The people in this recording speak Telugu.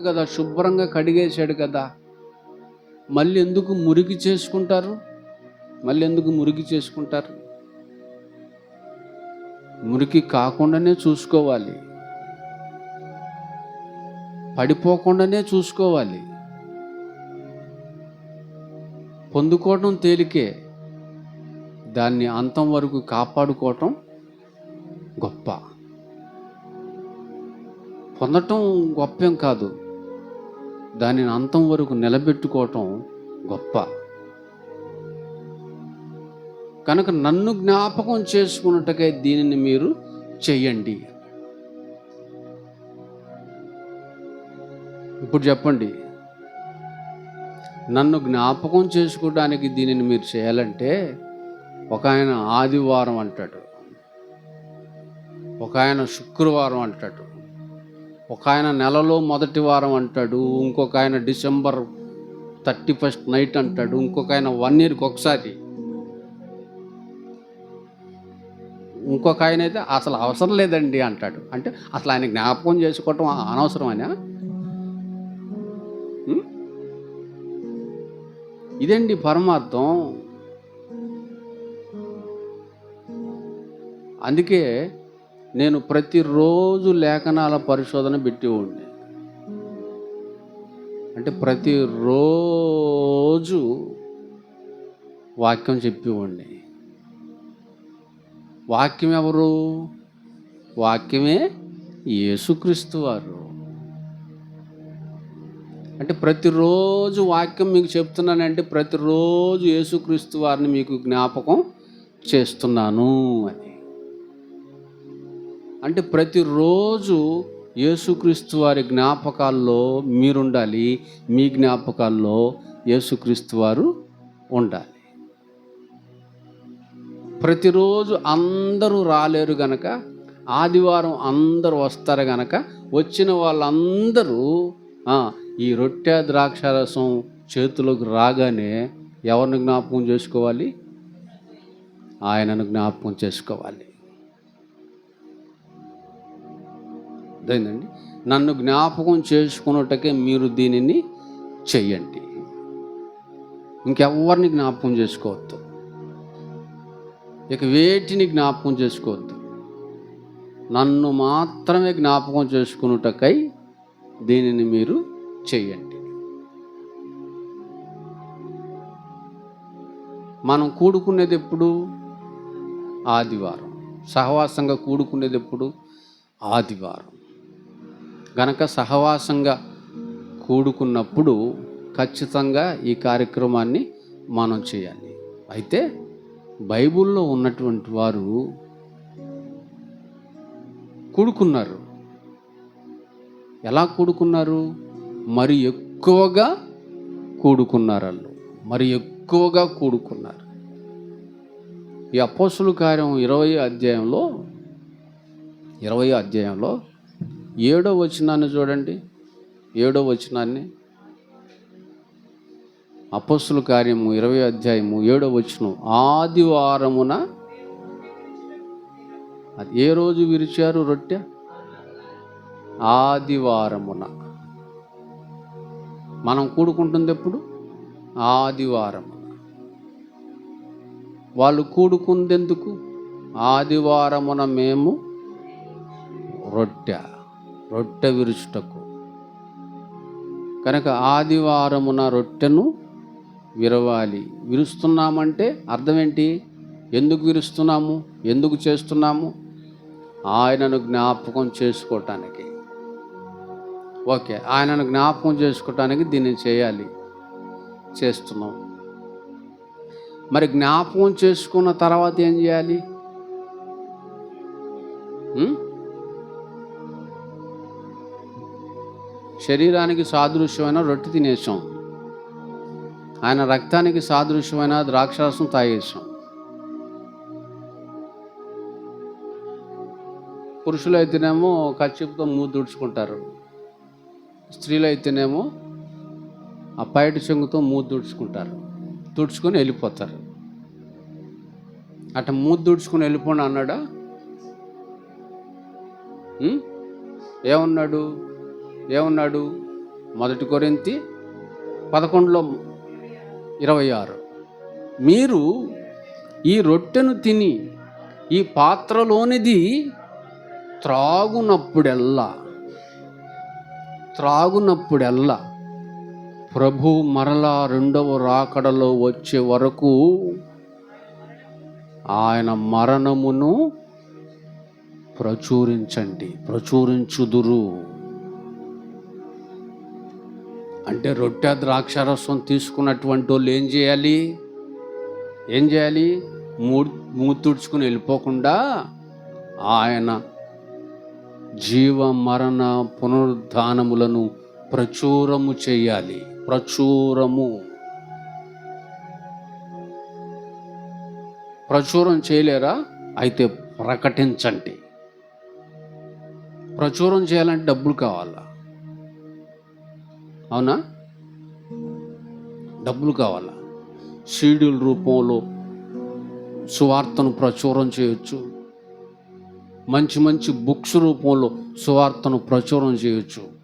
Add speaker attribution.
Speaker 1: కదా, శుభ్రంగా కడిగేశాడు కదా, మళ్ళీ ఎందుకు మురికి చేసుకుంటారు? మురికి కాకుండానే చూసుకోవాలి, పడిపోకుండానే చూసుకోవాలి. పొందుకోవటం తేలికే, దాన్ని అంతం వరకు కాపాడుకోవటం గొప్ప. పొందటం గొప్పేం కాదు, దానిని అంతం వరకు నిలబెట్టుకోవటం గొప్ప. కనుక నన్ను జ్ఞాపకం చేసుకున్నట్టుగా దీనిని మీరు చెయ్యండి. ఇప్పుడు చెప్పండి, నన్ను జ్ఞాపకం చేసుకోవడానికి దీనిని మీరు చేయాలంటే, ఒక ఆయన ఆదివారం అంటాడు, ఒక ఆయన శుక్రవారం అంటాడు, ఒక ఆయన నెలలో మొదటి వారం అంటాడు, ఇంకొక ఆయన డిసెంబర్ 31st నైట్ అంటాడు, ఇంకొక ఆయన 1 yearకి ఒకసారి, ఇంకొక ఆయన అయితే అసలు అవసరం లేదండి అంటాడు. అంటే అసలు ఆయన జ్ఞాపకం చేసుకోవటం అనవసరమైనా? ఇదండి పరమార్థం. అందుకే నేను ప్రతిరోజు లేఖనాల పరిశోధన పెట్టేవాడిని. అంటే ప్రతిరోజు వాక్యం చెప్పేవాడిని. వాక్యం ఎవరు? వాక్యమే యేసుక్రీస్తు వారు. అంటే ప్రతిరోజు వాక్యం మీకు చెప్తున్నానంటే ప్రతిరోజు యేసుక్రీస్తు వారిని మీకు జ్ఞాపకం చేస్తున్నాను అని. అంటే ప్రతిరోజు యేసుక్రీస్తు వారి జ్ఞాపకాల్లో మీరుండాలి, మీ జ్ఞాపకాల్లో యేసుక్రీస్తు వారు ఉండాలి. ప్రతిరోజు అందరూ రాలేరు గనక, ఆదివారం అందరూ వస్తారు గనక, వచ్చిన వాళ్ళందరూ ఈ రొట్టె ద్రాక్షారసం చేతులకు రాగానే ఎవరిని జ్ఞాపకం చేసుకోవాలి? ఆయనను జ్ఞాపకం చేసుకోవాలి. అదేంటండి, నన్ను జ్ఞాపకం చేసుకున్నట్టుకే మీరు దీనిని చెయ్యండి. ఇంకెవరిని జ్ఞాపకం చేసుకోవద్దు, ఇక వేటిని జ్ఞాపకం చేసుకోవద్దు. నన్ను మాత్రమే జ్ఞాపకం చేసుకున్నట్టుకై దీనిని మీరు చెయ్యండి. మనం కూడుకునేది ఎప్పుడు? ఆదివారం. సహవాసంగా కూడుకునేది ఎప్పుడు? ఆదివారం. గనక సహవాసంగా కూడుకున్నప్పుడు ఖచ్చితంగా ఈ కార్యక్రమాన్ని మనం చేయాలి. అయితే బైబిల్లో ఉన్నటువంటి వారు కూడుకున్నారు. ఎలా కూడుకున్నారు? మరి ఎక్కువగా కూడుకున్నారు. మరి ఎక్కువగా కూడుకున్నారు. ఈ అపోస్తలుల కార్యం 20వ అధ్యాయంలో 7వ వచనాన్ని చూడండి. 7వ వచనాన్ని, అపోస్తలుల కార్యము 20వ అధ్యాయము 7వ వచనం. ఆదివారమున, అది ఏ రోజు విరిచారు రొట్టె? ఆదివారమున. మనం కూడుకుంటుంది ఎప్పుడు? ఆదివారమున. వాళ్ళు కూడుకుందెందుకు? ఆదివారమున మేము రొట్టె విరుచుటకు. కనుక ఆదివారమున రొట్టెను విరవాలి. విరుస్తున్నామంటే అర్థం ఏంటి? ఎందుకు విరుస్తున్నాము? ఎందుకు చేస్తున్నాము? ఆయనను జ్ఞాపకం చేసుకోవటానికి. ఓకే, ఆయనను జ్ఞాపకం చేసుకోవటానికి దీన్ని చేయాలి, చేస్తున్నాం. మరి జ్ఞాపకం చేసుకున్న తర్వాత ఏం చేయాలి? శరీరానికి సాదృశ్యమైన రొట్టె తినేసాం, ఆయన రక్తానికి సాదృశ్యమైన ద్రాక్షారసం తాగేసాం. పురుషులు అయితేనేమో కచ్చిపుతో మూతి తుడుచుకుంటారు, స్త్రీలు అయితేనేమో ఆ పైటి చెంగుతో మూతి తుడుచుకుంటారు, తుడుచుకొని వెళ్ళిపోతారు. అట్లా మూతి తుడుచుకొని వెళ్ళిపోండి అన్నాడా? ఏమన్నాడు? మొదటి కొరింథీ 11:26. మీరు ఈ రొట్టెను తిని ఈ పాత్రలోనిది త్రాగునప్పుడెల్లా ప్రభు మరలా రెండవ రాకడలో వచ్చే వరకు ఆయన మరణమును ప్రచురించుదురు. అంటే రొట్టె ద్రాక్షారసం తీసుకున్నటువంటి వాళ్ళు ఏం చేయాలి? మూతుడుచుకుని వెళ్ళిపోకుండా ఆయన జీవ మరణ పునరుద్ధానములను ప్రచురము చేయాలి. ప్రచురం చేయలేరా? అయితే ప్రకటించండి. ప్రచురం చేయాలంటే డబ్బులు కావాలా? అవునా? డబ్బులు కావాలా? సీడీల రూపంలో సువార్తను ప్రచురం చేయొచ్చు. మంచి బుక్స్ రూపంలో సువార్తను ప్రచురం చేయొచ్చు.